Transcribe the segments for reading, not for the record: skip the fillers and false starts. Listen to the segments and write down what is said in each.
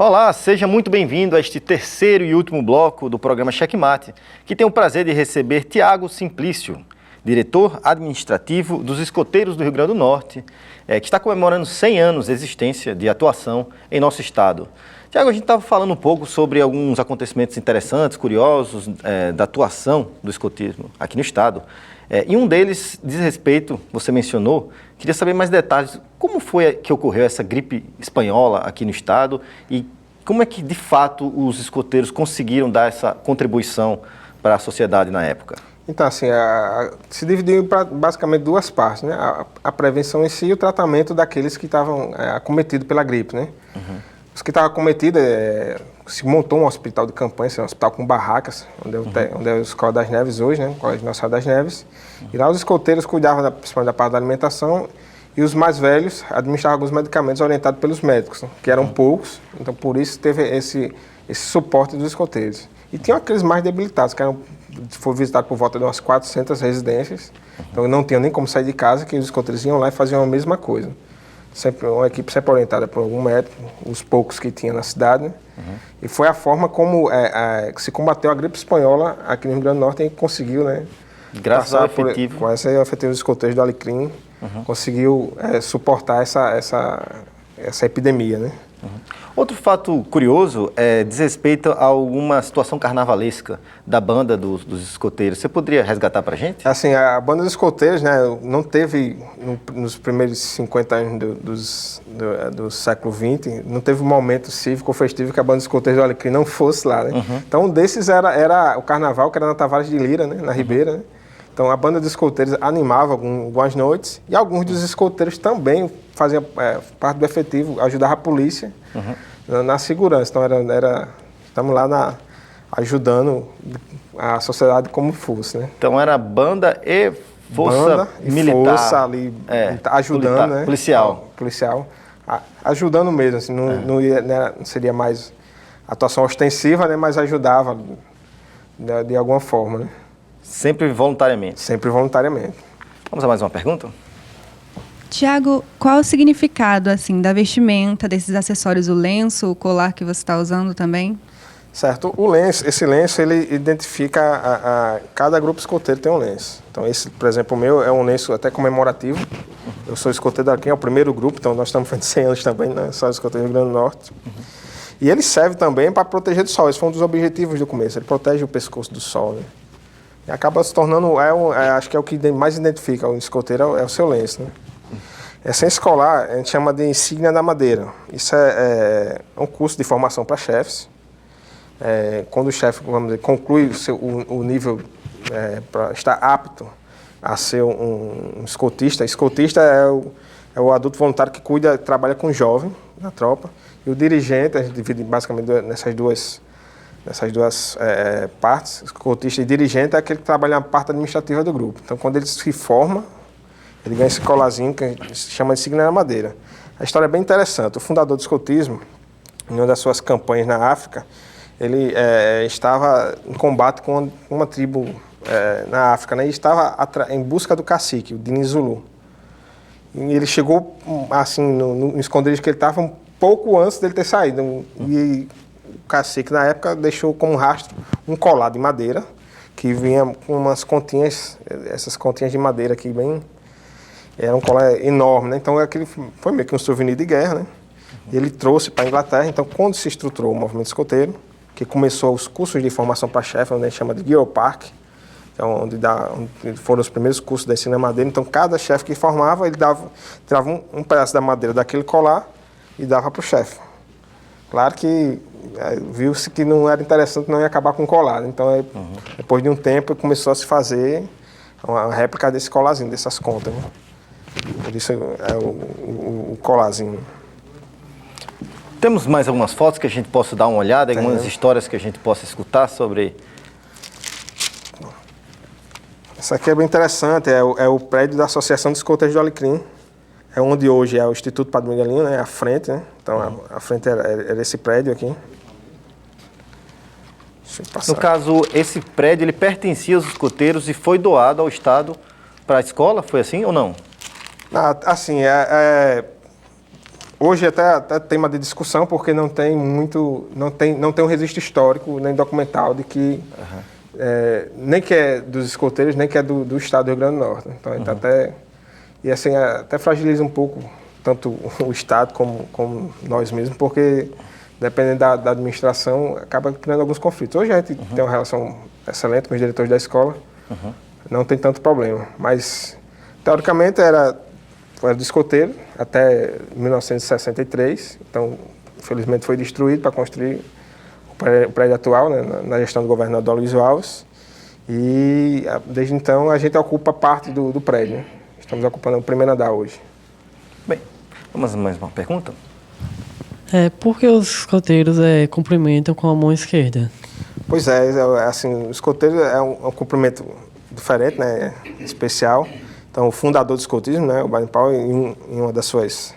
Olá, seja muito bem-vindo a este terceiro e último bloco do programa Checkmate, que tem o prazer de receber Tiago Simplício, diretor administrativo dos Escoteiros do Rio Grande do Norte, que está comemorando 100 anos de existência de atuação em nosso estado. Tiago, a gente estava falando um pouco sobre alguns acontecimentos interessantes, curiosos, da atuação do escotismo aqui no estado. E um deles diz respeito, você mencionou, queria saber mais detalhes. Como foi que ocorreu essa gripe espanhola aqui no estado e como é que, de fato, os escoteiros conseguiram dar essa contribuição para a sociedade na época? Então, assim, se dividiu para basicamente duas partes, né? A prevenção em si e o tratamento daqueles que estavam acometidos pela gripe, né? Uhum. Os que estavam acometidos, se montou um hospital de campanha, um hospital com barracas, onde é o Escola das Neves hoje, né? O Colégio Nossa Senhora das Neves. E lá os escoteiros cuidavam principalmente da parte da alimentação e os mais velhos administravam alguns medicamentos orientados pelos médicos, né? Que eram poucos, então por isso teve esse suporte dos escoteiros. E tinham aqueles mais debilitados, que foram visitados por volta de umas 400 residências, então não tinham nem como sair de casa, que os escoteiros iam lá e faziam a mesma coisa. Sempre uma equipe sempre orientada por algum médico, os poucos que tinha na cidade, né? E foi a forma como se combateu a gripe espanhola aqui no Rio Grande do Norte e conseguiu, né? Graças ao efetivo. Com essa efetivo dos escoteiros do Alecrim, conseguiu suportar essa epidemia, né? Outro fato curioso diz respeito a alguma situação carnavalesca da banda dos escoteiros. Você poderia resgatar para a gente? Assim, a banda dos escoteiros, né, não teve, nos primeiros 50 anos do século XX, não teve um momento cívico ou festivo que a banda dos escoteiros do Alecrim não fosse lá, né? Então, um desses era o carnaval, que era na Tavares de Lira, né, na Ribeira, né? Então, a banda dos escoteiros animava algumas noites e alguns dos escoteiros também faziam parte do efetivo, ajudava a polícia na segurança. Então, estamos lá ajudando a sociedade como fosse, né? Então, era banda e força militar. Força ali, ajudando, militar, né? Policial. Ajudando mesmo, assim, não seria mais atuação ostensiva, né? Mas ajudava de alguma forma, né? Sempre voluntariamente? Sempre voluntariamente. Vamos a mais uma pergunta? Tiago, qual o significado, assim, da vestimenta, desses acessórios, o lenço, o colar que você está usando também? Certo. Esse lenço, ele identifica cada grupo escoteiro tem um lenço. Então, esse, por exemplo, o meu é um lenço até comemorativo. Eu sou escoteiro daqui, é o primeiro grupo, então nós estamos fazendo 100 anos também, né? Só escoteiro do Rio Grande do Norte. E ele serve também para proteger do sol. Esse foi um dos objetivos do começo. Ele protege o pescoço do sol, né? E acaba se tornando, acho que é o que mais identifica o escoteiro, é o seu lenço, né? Essa escolar, a gente chama de insígnia da madeira. Isso é um curso de formação para chefes. Quando o chefe, vamos dizer, conclui o nível para estar apto a ser um escotista. Escotista é o adulto voluntário que trabalha com jovem na tropa. E o dirigente, a gente divide basicamente nessas duas partes. Escotista e dirigente é aquele que trabalha na parte administrativa do grupo. Então, quando ele se forma, ele ganha esse colarzinho que a gente chama de insígnia da madeira. A história é bem interessante. O fundador do escotismo, em uma das suas campanhas na África, ele estava em combate com uma tribo na África, né? E estava em busca do cacique, o Dini Zulu. E ele chegou assim no esconderijo que ele estava um pouco antes dele ter saído. E o cacique, na época, deixou como rastro um colar de madeira que vinha com umas continhas, essas continhas de madeira aqui bem... Era um colar enorme, né? Então aquele foi meio que um souvenir de guerra, né? E ele trouxe para a Inglaterra. Então, quando se estruturou o movimento escoteiro, que começou os cursos de formação para chefe, onde a gente chama de Girl Park, então, onde foram os primeiros cursos da ensino madeira. Então, cada chefe que formava, ele tirava um pedaço da madeira daquele colar e dava para o chefe. Claro que viu-se que não era interessante, não ia acabar com o colar. Então, depois de um tempo, começou a se fazer uma réplica desse colarzinho, dessas contas, né? Por isso é o colarzinho. Temos mais algumas fotos que a gente possa dar uma olhada, algumas histórias que a gente possa escutar sobre... Essa aqui é bem interessante, é o prédio da Associação de Escoteiros do Alecrim. É onde hoje é o Instituto Padre Miguelinho, né? A frente, né? Então, a frente era esse prédio aqui. Deixa eu passar. No caso, esse prédio, ele pertencia aos escoteiros e foi doado ao Estado para a escola? Foi assim ou não? Assim, Hoje até tema de discussão, porque não tem um registro histórico nem documental de que nem que é dos escoteiros, nem que é do estado do Rio Grande do Norte. Então, e assim, até fragiliza um pouco tanto o estado como nós mesmos, porque dependendo da administração, acaba criando alguns conflitos. Hoje a gente tem uma relação excelente com os diretores da escola, não tem tanto problema, mas teoricamente era do escoteiro até 1963, então infelizmente foi destruído para construir o prédio atual, né, na gestão do governador Luiz Alves, e desde então a gente ocupa parte do prédio, né? Estamos ocupando o primeiro andar hoje. Bem, vamos a mais uma pergunta? Por que os escoteiros cumprimentam com a mão esquerda? Pois assim, o escoteiro é um cumprimento diferente, né, especial. Então, o fundador do escotismo, né, o Baden-Powell, em uma das suas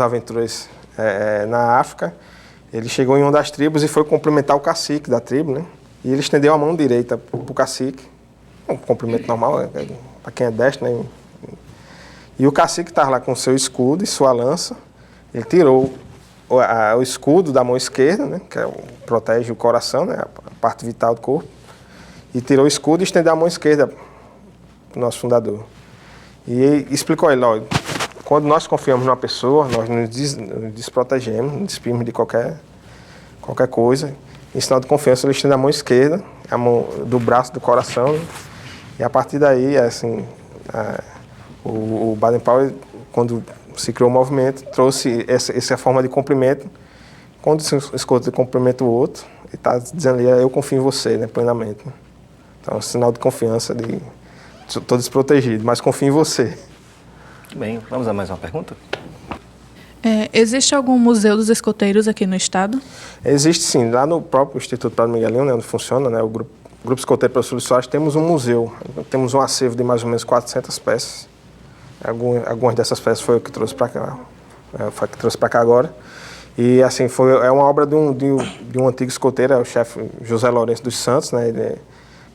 aventuras na África, ele chegou em uma das tribos e foi cumprimentar o cacique da tribo, né? E ele estendeu a mão direita para o cacique, um cumprimento normal, né, para quem é destro, né? E o cacique estava lá com seu escudo e sua lança. Ele tirou o escudo da mão esquerda, né, que protege o coração, né, a parte vital do corpo, e tirou o escudo e estendeu a mão esquerda para o nosso fundador. E explicou a ele, olha, quando nós confiamos numa pessoa, nós nos desprotegemos, nos despimos de qualquer coisa. Em sinal de confiança, ele estende a mão esquerda, a mão do braço do coração, né, e a partir daí, assim, o Baden-Powell, quando se criou o movimento, trouxe essa forma de cumprimento. Quando o escoteiro cumprimenta o outro, ele está dizendo ali, eu confio em você, né, plenamente. Então, é um sinal de confiança, estou desprotegido, mas confio em você. Bem, vamos a mais uma pergunta? Existe algum museu dos escoteiros aqui no estado? Existe sim, lá no próprio Instituto Padre Miguelinho, né, onde funciona, né, o Grupo Escoteiro Professor Soares, temos um museu, temos um acervo de mais ou menos 400 peças. Algumas dessas peças foi o que trouxe para cá, agora. E assim, é uma obra de um antigo escoteiro, o chefe José Lourenço dos Santos, né, ele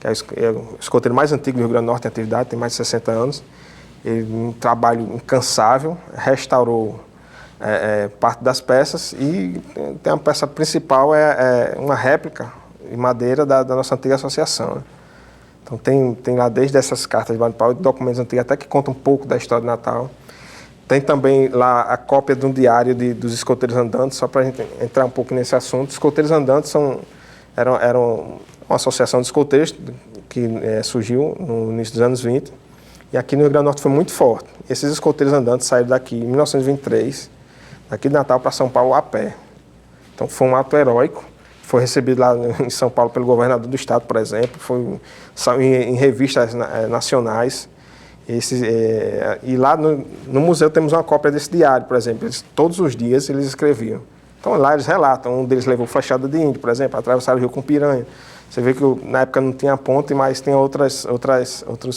que é o escoteiro mais antigo do Rio Grande do Norte em atividade, tem mais de 60 anos. Ele, um trabalho incansável, restaurou parte das peças e tem a peça principal, uma réplica em madeira da nossa antiga associação, né? Então tem lá desde essas cartas de Baden-Powell, documentos antigos até que contam um pouco da história de Natal. Tem também lá a cópia de um diário dos escoteiros andantes, só para a gente entrar um pouco nesse assunto. Os escoteiros andantes eram uma associação de escoteiros que surgiu no início dos anos 20, e aqui no Rio Grande do Norte foi muito forte. Esses escoteiros andantes saíram daqui em 1923, daqui de Natal para São Paulo a pé. Então foi um ato heróico. Foi recebido lá em São Paulo pelo governador do estado, por exemplo, saiu em revistas nacionais. E lá no museu temos uma cópia desse diário, por exemplo. Todos os dias eles escreviam. Então lá eles relatam, um deles levou flechada de índio, por exemplo, atravessaram o rio com piranha. Você vê que na época não tinha ponte, mas tinha outros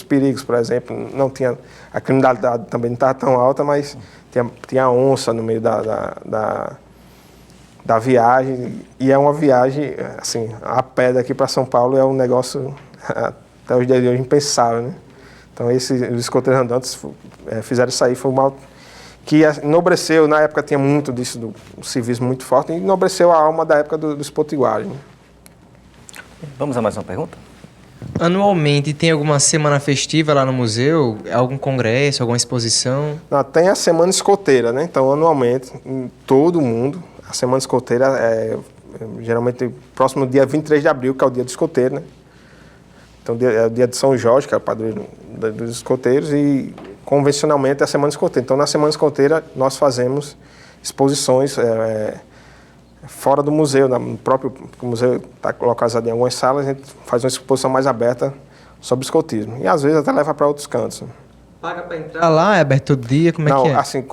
perigos, por exemplo. Não tinha, a criminalidade também não estava tão alta, mas tinha onça no meio da viagem, e é uma viagem, assim, a pé daqui para São Paulo é um negócio até os dias de hoje impensável, né? Então os escoteiros andantes fizeram isso aí, foi uma que enobreceu, na época tinha muito disso, do civismo muito forte, e enobreceu a alma da época dos potiguares, né? Vamos a mais uma pergunta? Anualmente tem alguma semana festiva lá no museu? Algum congresso, alguma exposição? Não, tem a Semana Escoteira, né? Então, anualmente, em todo o mundo, a Semana Escoteira geralmente próximo do dia 23 de abril, que é o dia do escoteiro, né? Então, é o dia de São Jorge, que é o padroeiro dos escoteiros, e convencionalmente é a Semana Escoteira. Então, na Semana Escoteira, nós fazemos exposições fora do museu, no próprio museu está localizado em algumas salas, a gente faz uma exposição mais aberta sobre escotismo. E às vezes até leva para outros cantos. Paga para entrar lá? É aberto todo dia? Como é que é? Não, assim,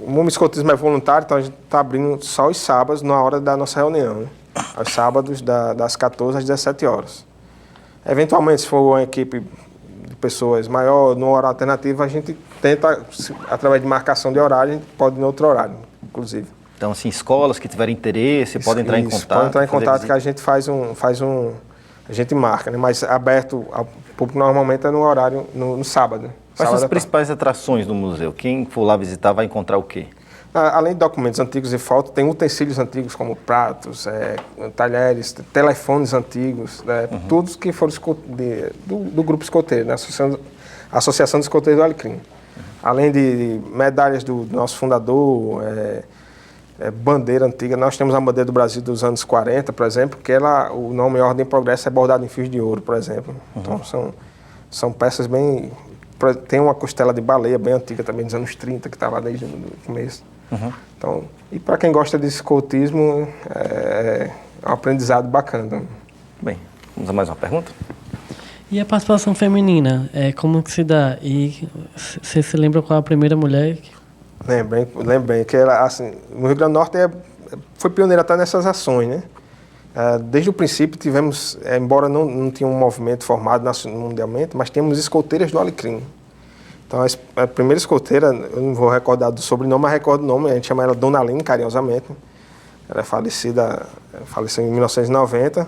o escotismo é voluntário, então a gente está abrindo só os sábados na hora da nossa reunião, né? Aos sábados, das 14 às 17 horas. Eventualmente, se for uma equipe de pessoas maior, no horário alternativo, a gente tenta, através de marcação de horário, a gente pode ir em outro horário, inclusive. Então, assim, escolas que tiverem interesse, podem entrar em contato? Podem entrar em contato, que a gente a gente marca, né? Mas aberto ao público normalmente é no horário, no sábado. Quais são as principais atrações do museu? Quem for lá visitar vai encontrar o quê? Além de documentos antigos e fotos, tem utensílios antigos como pratos, talheres, telefones antigos, né? Todos que foram do grupo escoteiro, né? Associação de Escoteiros do Alecrim. Além de medalhas do nosso fundador, bandeira antiga, nós temos a bandeira do Brasil dos anos 40, por exemplo, que o nome Ordem e Progresso é bordado em fios de ouro, por exemplo. Então são peças bem... Tem uma costela de baleia bem antiga também, dos anos 30, que está lá desde o começo. Então, e para quem gosta de escotismo, é um aprendizado bacana. Bem, vamos a mais uma pergunta? E a participação feminina, como que se dá? E você se lembra qual a primeira mulher? Lembrei que ela, assim, no Rio Grande do Norte foi pioneira até nessas ações, né? Desde o princípio tivemos, embora não tinha um movimento formado mundialmente, mas tínhamos escoteiras do Alecrim. Então a primeira escoteira, eu não vou recordar do sobrenome, mas recordo o nome, a gente chama ela Dona Aline, carinhosamente. Ela faleceu em 1990,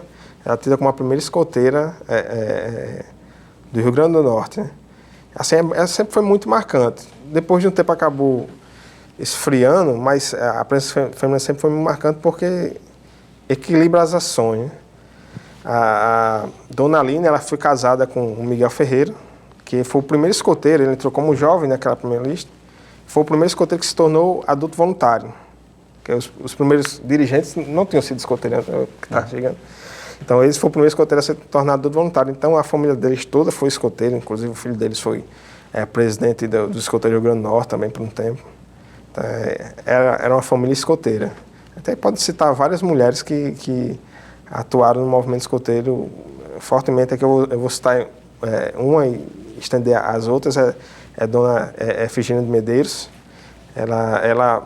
ela é tida como a primeira escoteira do Rio Grande do Norte, né? Assim, ela sempre foi muito marcante. Depois de um tempo acabou esfriando, mas a presença feminina sempre foi muito marcante porque equilibra as ações, né? A Dona Aline, ela foi casada com o Miguel Ferreira, que foi o primeiro escoteiro, ele entrou como jovem naquela primeira lista, foi o primeiro escoteiro que se tornou adulto voluntário, que os primeiros dirigentes não tinham sido escoteiros, que está chegando. Então, eles foram o primeiro escoteiro a se tornar adulto voluntário. Então, a família deles toda foi escoteira, inclusive o filho deles foi presidente do escoteiro do Rio Grande do Norte também por um tempo. Então, era uma família escoteira. Até pode citar várias mulheres que atuaram no movimento escoteiro fortemente. Aqui eu vou citar uma e estender as outras. É Dona Efigênia de Medeiros. Ela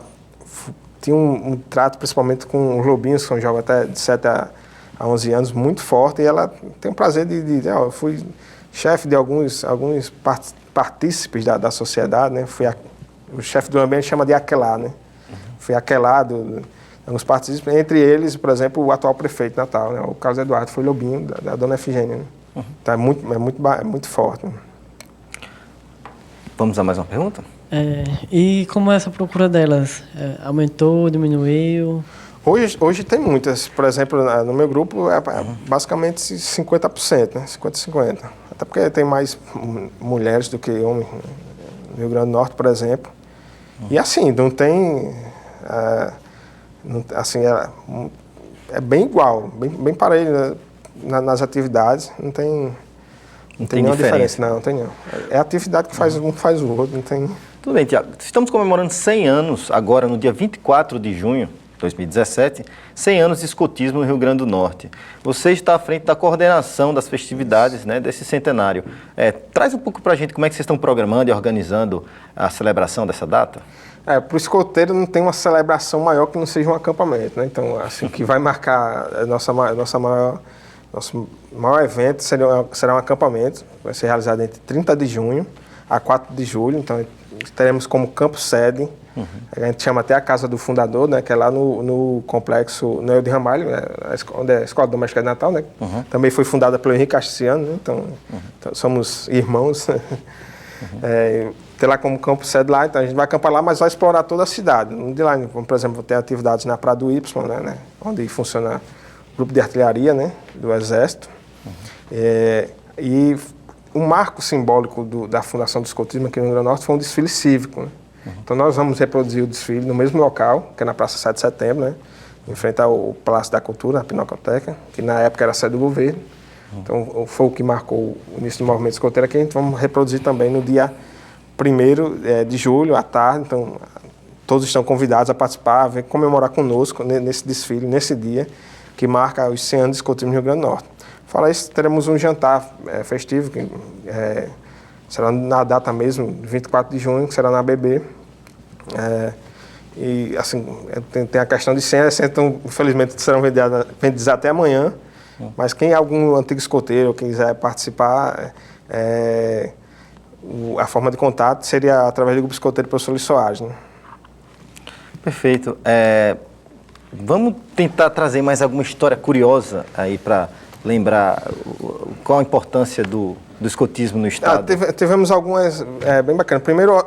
tinha um trato principalmente com os lobinhos, que são jovens até de 7 a 11 anos, muito forte. E ela tem o prazer eu fui chefe de alguns partícipes da sociedade, né? O chefe do ambiente chama de aquelá, né? Fui aquelado alguns partícipes, entre eles, por exemplo, o atual prefeito de Natal, né? O Carlos Eduardo foi lobinho da Dona Efigênia, né? Então é muito forte, né? Vamos a mais uma pergunta? E como é essa procura delas? Aumentou, diminuiu? Hoje tem muitas. Por exemplo, no meu grupo basicamente 50%, né? 50-50. Até porque tem mais mulheres do que homens no Rio Grande do Norte, por exemplo. E assim, não tem... assim, é bem igual, bem parelho, né? Nas atividades. Não tem nenhuma diferença. Não tem não. É a atividade que faz um faz o outro, não tem... Tudo bem, Tiago. Estamos comemorando 100 anos agora, no dia 24 de junho de 2017, 100 anos de escotismo no Rio Grande do Norte. Você está à frente da coordenação das festividades, né, desse centenário. Traz um pouco para a gente como é que vocês estão programando e organizando a celebração dessa data. Para o escoteiro não tem uma celebração maior que não seja um acampamento, né? Então, assim, que vai marcar nosso maior evento será um acampamento, vai ser realizado entre 30 de junho a 4 de julho, então teremos como campo sede, a gente chama até a Casa do Fundador, né, que é lá no complexo Noel de Ramalho, né, onde é a Escola Doméstica de Natal, né? Também foi fundada pelo Henrique Castiano, né? Então somos irmãos. Tem lá como campo sede lá, então a gente vai acampar lá, mas vai explorar toda a cidade. De lá, como, por exemplo, tem atividades na Praia do Y, né, onde funciona o grupo de artilharia, né, do Exército. E o marco simbólico da Fundação do Escotismo aqui no Rio Grande do Norte foi um desfile cívico, né? Então nós vamos reproduzir o desfile no mesmo local, que é na Praça 7 de Setembro, né, em frente ao Palácio da Cultura, a Pinacoteca, que na época era a sede do governo. Então foi o que marcou o início do movimento escoteiro aqui. A gente vamos reproduzir também no dia 1º de julho, à tarde. Então todos estão convidados a participar, a vir comemorar conosco nesse desfile, nesse dia, que marca os 100 anos de escotismo no Rio Grande do Norte. Fora isso, teremos um jantar festivo, que será na data mesmo, 24 de junho, que será na ABB. E assim, tem a questão de senhas, então infelizmente serão vendidas até amanhã, mas quem é algum antigo escoteiro ou quiser participar, a forma de contato seria através do Grupo Escoteiro Professor Luiz Soares, né? Perfeito. Vamos tentar trazer mais alguma história curiosa aí para lembrar qual a importância do do escotismo no estado? Tivemos algumas, bem bacana.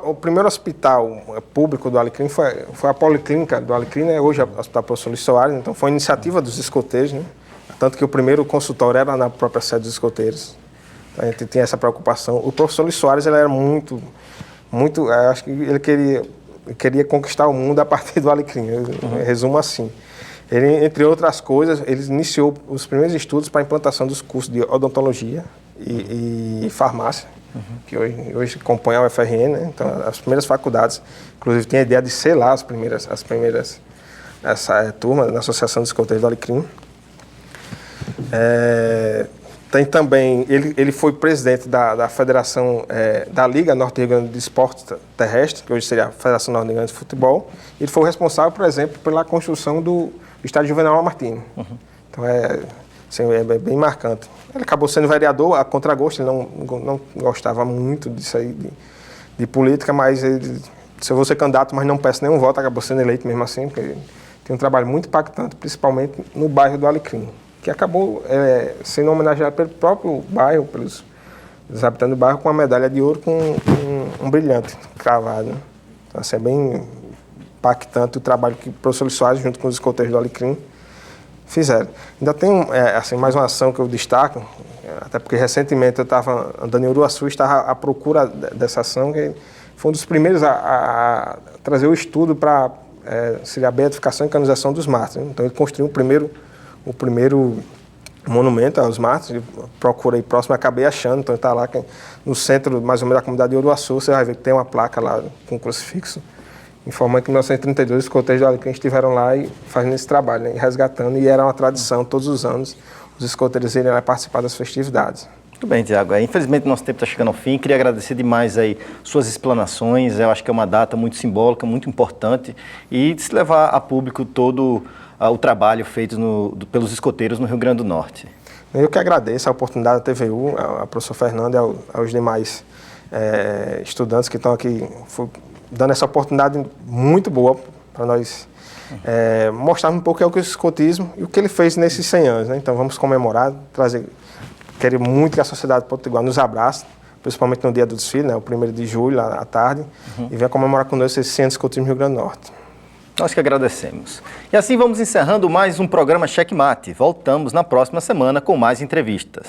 O primeiro hospital público do Alecrim foi a Policlínica do Alecrim, né? Hoje é o Hospital Professor Luiz Soares, então foi iniciativa dos escoteiros, né? Tanto que o primeiro consultório era na própria sede dos escoteiros. A gente tinha essa preocupação. O professor Luiz Soares, ele era muito, acho que ele queria conquistar o mundo a partir do Alecrim, eu resumo assim. Ele, entre outras coisas, ele iniciou os primeiros estudos para a implantação dos cursos de odontologia e farmácia, que hoje compõem a UFRN, né? Então, as primeiras faculdades, inclusive, tem a ideia de ser lá as primeiras essa turma na Associação de Escoteiros do Alecrim. Tem também, ele foi presidente da Federação, da Liga Norte-Rio Grande de Esportes Terrestres, que hoje seria a Federação Norte-Rio Grande de Futebol. Ele foi o responsável, por exemplo, pela construção do estádio Juvenal Lamartine. Então, é bem marcante. Ele acabou sendo vereador a contragosto, ele não gostava muito disso aí, de política, mas ele, se eu vou ser candidato, mas não peço nenhum voto, acabou sendo eleito mesmo assim, porque ele tem um trabalho muito impactante, principalmente no bairro do Alecrim, que acabou sendo homenageado pelo próprio bairro, pelos habitantes do bairro, com uma medalha de ouro com um brilhante cravado. Então, assim, é bem impactante o trabalho que o professor Luiz Soares, junto com os escoteiros do Alecrim, fizeram. Ainda tem assim, mais uma ação que eu destaco, até porque recentemente eu estava andando em Uruaçu e estava à procura dessa ação, que foi um dos primeiros a trazer o estudo para seria a beatificação e canonização dos mártires. Então ele construiu o primeiro monumento aos mártires, procurei próximo, acabei achando, então está lá no centro, mais ou menos, da comunidade de Uruaçu, você vai ver que tem uma placa lá com um crucifixo, informando que em 1932 os escoteiros do Alecrim estiveram lá e fazendo esse trabalho, né, resgatando, e era uma tradição, todos os anos, os escoteiros irem lá participar das festividades. Muito bem, Tiago. Infelizmente, nosso tempo está chegando ao fim. Queria agradecer demais aí suas explanações. Eu acho que é uma data muito simbólica, muito importante, e de se levar a público todo o trabalho feito pelos escoteiros no Rio Grande do Norte. Eu que agradeço a oportunidade da TVU, a professora Fernanda e aos demais estudantes que estão aqui dando essa oportunidade muito boa para nós mostrarmos um pouco o que é o escotismo e o que ele fez nesses 100 anos. Né? Então vamos comemorar, quero muito que a sociedade potiguar nos abrace, principalmente no dia do desfile, né? O 1º de julho, à tarde, e venha comemorar conosco esse 100 anos de escotismo no Rio Grande do Norte. Nós que agradecemos. E assim vamos encerrando mais um programa Checkmate. Voltamos na próxima semana com mais entrevistas.